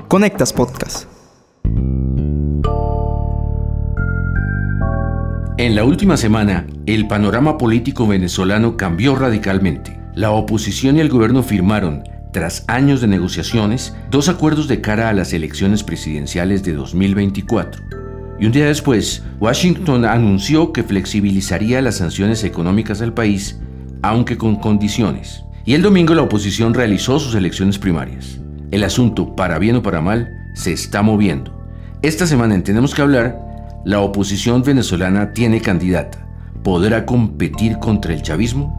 Conectas Podcast. En la última semana, el panorama político venezolano cambió radicalmente. La oposición y el gobierno firmaron, tras años de negociaciones, 2 acuerdos de cara a las elecciones presidenciales de 2024. Y un día después, Washington anunció que flexibilizaría las sanciones económicas al país, aunque con condiciones. Y el domingo la oposición realizó sus elecciones primarias. El asunto, para bien o para mal, se está moviendo. Esta semana en Tenemos que Hablar, la oposición venezolana tiene candidata. ¿Podrá competir contra el chavismo?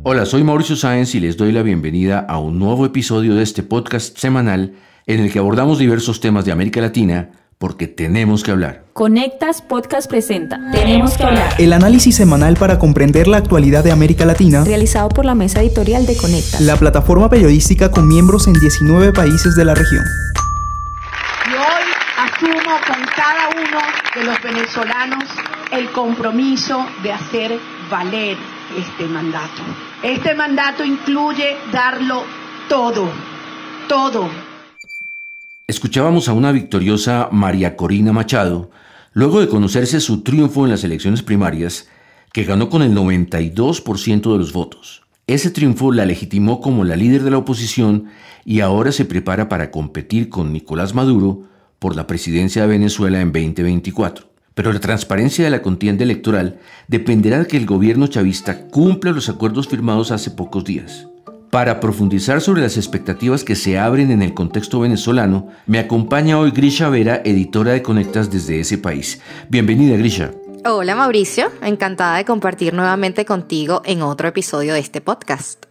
Hola, soy Mauricio Sáenz y les doy la bienvenida a un nuevo episodio de este podcast semanal en el que abordamos diversos temas de América Latina porque tenemos que hablar. Conectas Podcast presenta Tenemos que Hablar. El análisis semanal para comprender la actualidad de América Latina, Realizado por la mesa editorial de Conectas, la plataforma periodística con miembros en 19 países de la región. Y hoy asumo con cada uno de los venezolanos el compromiso de hacer valer este mandato. Este mandato incluye darlo todo, todo. Escuchábamos a una victoriosa María Corina Machado, luego de conocerse su triunfo en las elecciones primarias, que ganó con el 92% de los votos. Ese triunfo la legitimó como la líder de la oposición y ahora se prepara para competir con Nicolás Maduro por la presidencia de Venezuela en 2024. Pero la transparencia de la contienda electoral dependerá de que el gobierno chavista cumpla los acuerdos firmados hace pocos días. Para profundizar sobre las expectativas que se abren en el contexto venezolano, me acompaña hoy Grisha Vera, editora de Conectas desde ese país. Bienvenida, Grisha. Hola Mauricio, encantada de compartir nuevamente contigo en otro episodio de este podcast.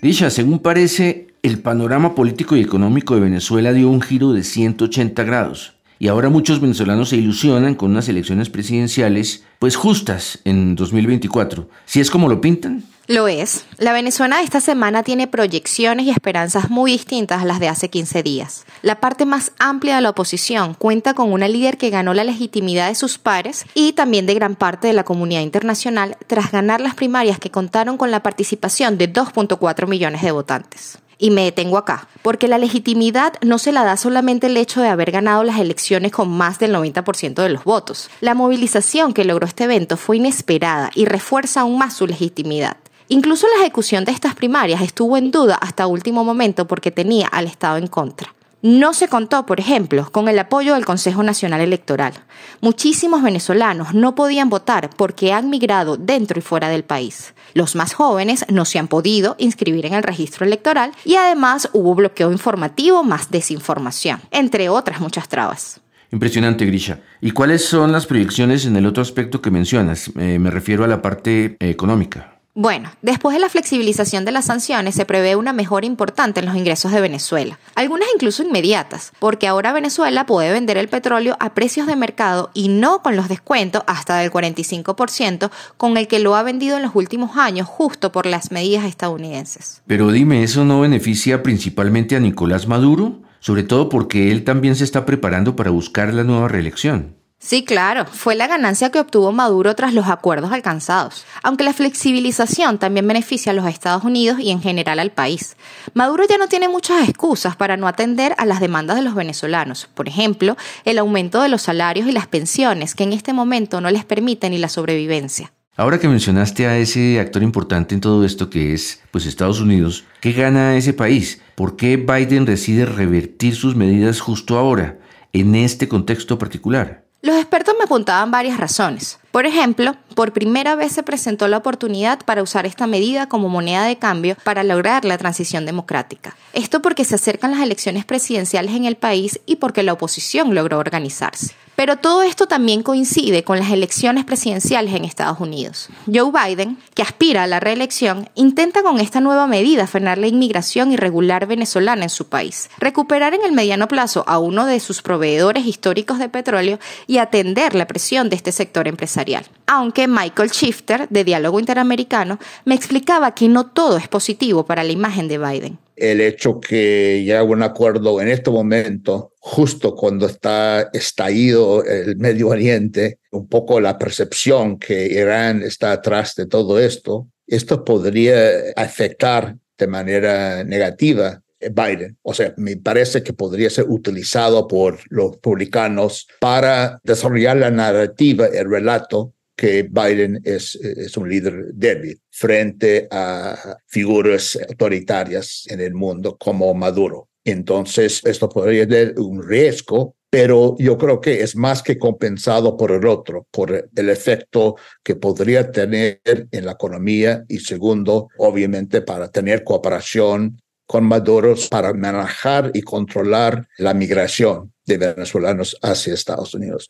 Grisha, según parece, el panorama político y económico de Venezuela dio un giro de 180 grados. Y ahora muchos venezolanos se ilusionan con unas elecciones presidenciales, pues justas en 2024. ¿Sí es como lo pintan? Lo es. La Venezuela de esta semana tiene proyecciones y esperanzas muy distintas a las de hace 15 días. La parte más amplia de la oposición cuenta con una líder que ganó la legitimidad de sus pares y también de gran parte de la comunidad internacional tras ganar las primarias que contaron con la participación de 2.4 millones de votantes. Y me detengo acá, porque la legitimidad no se la da solamente el hecho de haber ganado las elecciones con más del 90% de los votos. La movilización que logró este evento fue inesperada y refuerza aún más su legitimidad. Incluso la ejecución de estas primarias estuvo en duda hasta último momento porque tenía al Estado en contra. No se contó, por ejemplo, con el apoyo del Consejo Nacional Electoral. Muchísimos venezolanos no podían votar porque han migrado dentro y fuera del país. Los más jóvenes no se han podido inscribir en el registro electoral y además hubo bloqueo informativo más desinformación, entre otras muchas trabas. Impresionante, Grisha. ¿Y cuáles son las proyecciones en el otro aspecto que mencionas? Me refiero a la parte económica. Bueno, después de la flexibilización de las sanciones se prevé una mejora importante en los ingresos de Venezuela, algunas incluso inmediatas, porque ahora Venezuela puede vender el petróleo a precios de mercado y no con los descuentos hasta del 45% con el que lo ha vendido en los últimos años justo por las medidas estadounidenses. Pero dime, ¿eso no beneficia principalmente a Nicolás Maduro? Sobre todo porque él también se está preparando para buscar la nueva reelección. Sí, claro, fue la ganancia que obtuvo Maduro tras los acuerdos alcanzados, aunque la flexibilización también beneficia a los Estados Unidos y en general al país. Maduro ya no tiene muchas excusas para no atender a las demandas de los venezolanos, por ejemplo, el aumento de los salarios y las pensiones, que en este momento no les permiten ni la sobrevivencia. Ahora que mencionaste a ese actor importante en todo esto que es, pues, Estados Unidos, ¿qué gana ese país? ¿Por qué Biden decide revertir sus medidas justo ahora, en este contexto particular? Los expertos me apuntaban varias razones. Por ejemplo, por primera vez se presentó la oportunidad para usar esta medida como moneda de cambio para lograr la transición democrática. Esto porque se acercan las elecciones presidenciales en el país y porque la oposición logró organizarse. Pero todo esto también coincide con las elecciones presidenciales en Estados Unidos. Joe Biden, que aspira a la reelección, intenta con esta nueva medida frenar la inmigración irregular venezolana en su país, recuperar en el mediano plazo a uno de sus proveedores históricos de petróleo y atender la presión de este sector empresarial. Aunque Michael Shifter, de Diálogo Interamericano, me explicaba que no todo es positivo para la imagen de Biden. El hecho que ya hubo un acuerdo en este momento, justo cuando está estallido el Medio Oriente, un poco la percepción que Irán está atrás de todo esto, esto podría afectar de manera negativa Biden. O sea, me parece que podría ser utilizado por los republicanos para desarrollar la narrativa, el relato que Biden es un líder débil frente a figuras autoritarias en el mundo como Maduro. Entonces, esto podría ser un riesgo, pero yo creo que es más que compensado por el otro, por el efecto que podría tener en la economía y segundo, obviamente, para tener cooperación con Maduro para manejar y controlar la migración de venezolanos hacia Estados Unidos.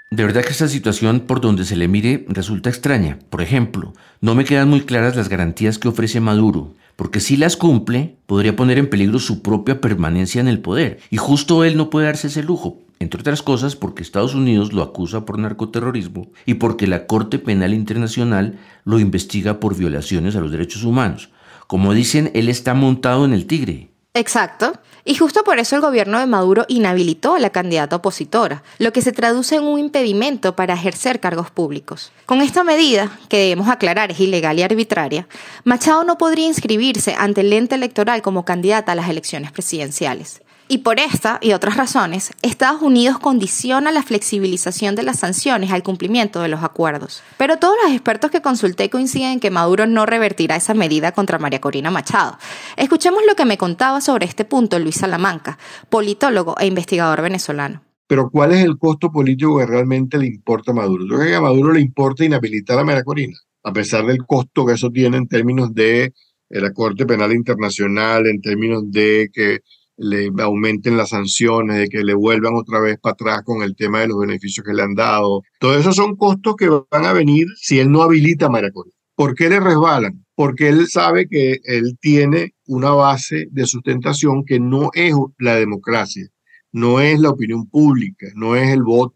De verdad que esta situación, por donde se le mire, resulta extraña. Por ejemplo, no me quedan muy claras las garantías que ofrece Maduro, porque si las cumple, podría poner en peligro su propia permanencia en el poder. Y justo él no puede darse ese lujo, entre otras cosas porque Estados Unidos lo acusa por narcoterrorismo y porque la Corte Penal Internacional lo investiga por violaciones a los derechos humanos. Como dicen, él está montado en el tigre. Exacto. Y justo por eso el gobierno de Maduro inhabilitó a la candidata opositora, lo que se traduce en un impedimento para ejercer cargos públicos. Con esta medida, que debemos aclarar es ilegal y arbitraria, Machado no podría inscribirse ante el ente electoral como candidata a las elecciones presidenciales. Y por esta y otras razones, Estados Unidos condiciona la flexibilización de las sanciones al cumplimiento de los acuerdos. Pero todos los expertos que consulté coinciden en que Maduro no revertirá esa medida contra María Corina Machado. Escuchemos lo que me contaba sobre este punto Luis Salamanca, politólogo e investigador venezolano. Pero ¿cuál es el costo político que realmente le importa a Maduro? Yo creo que a Maduro le importa inhabilitar a María Corina, a pesar del costo que eso tiene en términos de la Corte Penal Internacional, en términos de que le aumenten las sanciones, de que le vuelvan otra vez para atrás con el tema de los beneficios que le han dado. Todo eso son costos que van a venir si él no habilita a María Corina. ¿Por qué le resbalan? Porque él sabe que él tiene una base de sustentación que no es la democracia, no es la opinión pública, no es el voto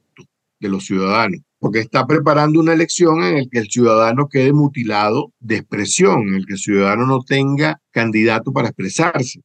de los ciudadanos, porque está preparando una elección en la que el ciudadano quede mutilado de expresión, en la que el ciudadano no tenga candidato para expresarse.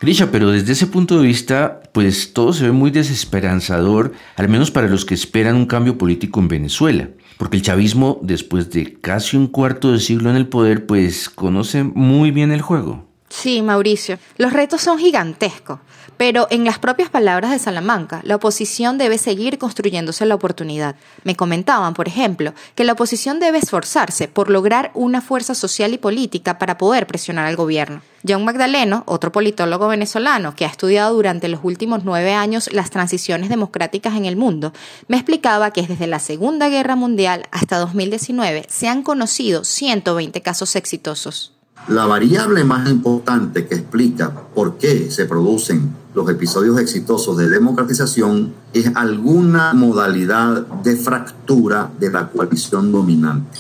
Grisha, pero desde ese punto de vista, pues todo se ve muy desesperanzador, al menos para los que esperan un cambio político en Venezuela. Porque el chavismo, después de casi un cuarto de siglo en el poder, pues conoce muy bien el juego. Sí, Mauricio, los retos son gigantescos, pero en las propias palabras de Salamanca, la oposición debe seguir construyéndose la oportunidad. Me comentaban, por ejemplo, que la oposición debe esforzarse por lograr una fuerza social y política para poder presionar al gobierno. John Magdaleno, otro politólogo venezolano que ha estudiado durante los últimos 9 años las transiciones democráticas en el mundo, me explicaba que desde la Segunda Guerra Mundial hasta 2019 se han conocido 120 casos exitosos. La variable más importante que explica por qué se producen los episodios exitosos de democratización es alguna modalidad de fractura de la coalición dominante.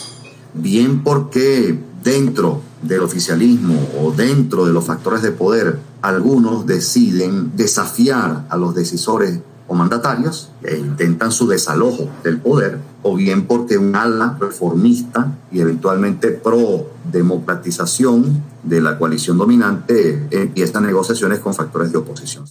Bien porque dentro del oficialismo o dentro de los factores de poder, algunos deciden desafiar a los decisores o mandatarios e intentan su desalojo del poder, o bien porque un ala reformista y eventualmente pro-democratización de la coalición dominante empieza negociaciones con factores de oposición.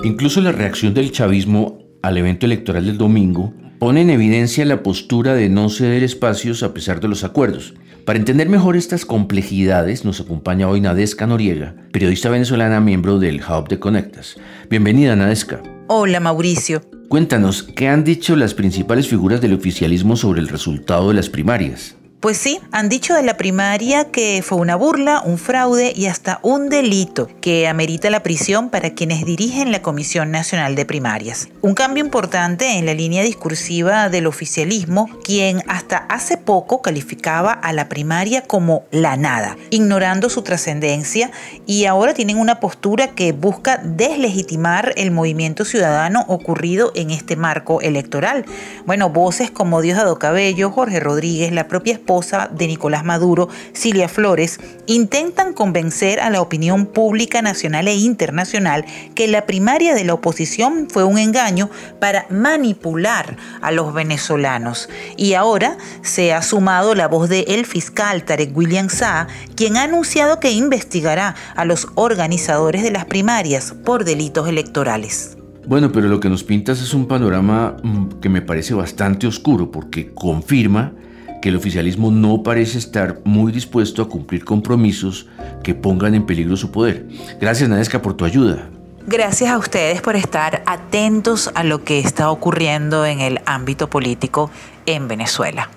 Incluso la reacción del chavismo al evento electoral del domingo pone en evidencia la postura de no ceder espacios a pesar de los acuerdos. Para entender mejor estas complejidades nos acompaña hoy Nadezhka Noriega, periodista venezolana, miembro del Hub de Conectas. Bienvenida, Nadezhka. Hola, Mauricio. Cuéntanos, ¿qué han dicho las principales figuras del oficialismo sobre el resultado de las primarias? Pues sí, han dicho de la primaria que fue una burla, un fraude y hasta un delito que amerita la prisión para quienes dirigen la Comisión Nacional de Primarias. Un cambio importante en la línea discursiva del oficialismo, quien hasta hace poco calificaba a la primaria como la nada, ignorando su trascendencia, y ahora tienen una postura que busca deslegitimar el movimiento ciudadano ocurrido en este marco electoral. Bueno, voces como Diosdado Cabello, Jorge Rodríguez, la propia esposa de Nicolás Maduro, Cilia Flores, intentan convencer a la opinión pública nacional e internacional que la primaria de la oposición fue un engaño para manipular a los venezolanos. Y ahora se ha sumado la voz del fiscal Tarek William Saab, quien ha anunciado que investigará a los organizadores de las primarias por delitos electorales. Bueno, pero lo que nos pintas es un panorama que me parece bastante oscuro porque confirma que el oficialismo no parece estar muy dispuesto a cumplir compromisos que pongan en peligro su poder. Gracias, Nadezhka, por tu ayuda. Gracias a ustedes por estar atentos a lo que está ocurriendo en el ámbito político en Venezuela.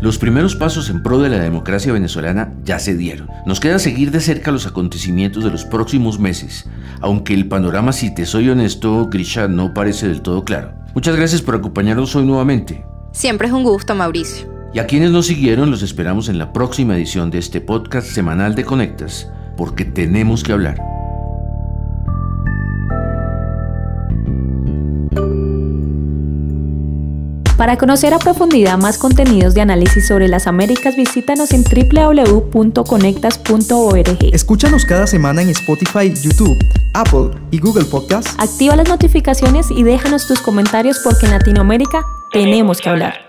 Los primeros pasos en pro de la democracia venezolana ya se dieron. Nos queda seguir de cerca los acontecimientos de los próximos meses, aunque el panorama, si te soy honesto, Grisha, no parece del todo claro. Muchas gracias por acompañarnos hoy nuevamente. Siempre es un gusto, Mauricio. Y a quienes nos siguieron, los esperamos en la próxima edición de este podcast semanal de Conectas, porque tenemos que hablar. Para conocer a profundidad más contenidos de análisis sobre las Américas, visítanos en www.conectas.org. Escúchanos cada semana en Spotify, YouTube, Apple y Google Podcasts. Activa las notificaciones y déjanos tus comentarios porque en Latinoamérica tenemos que hablar.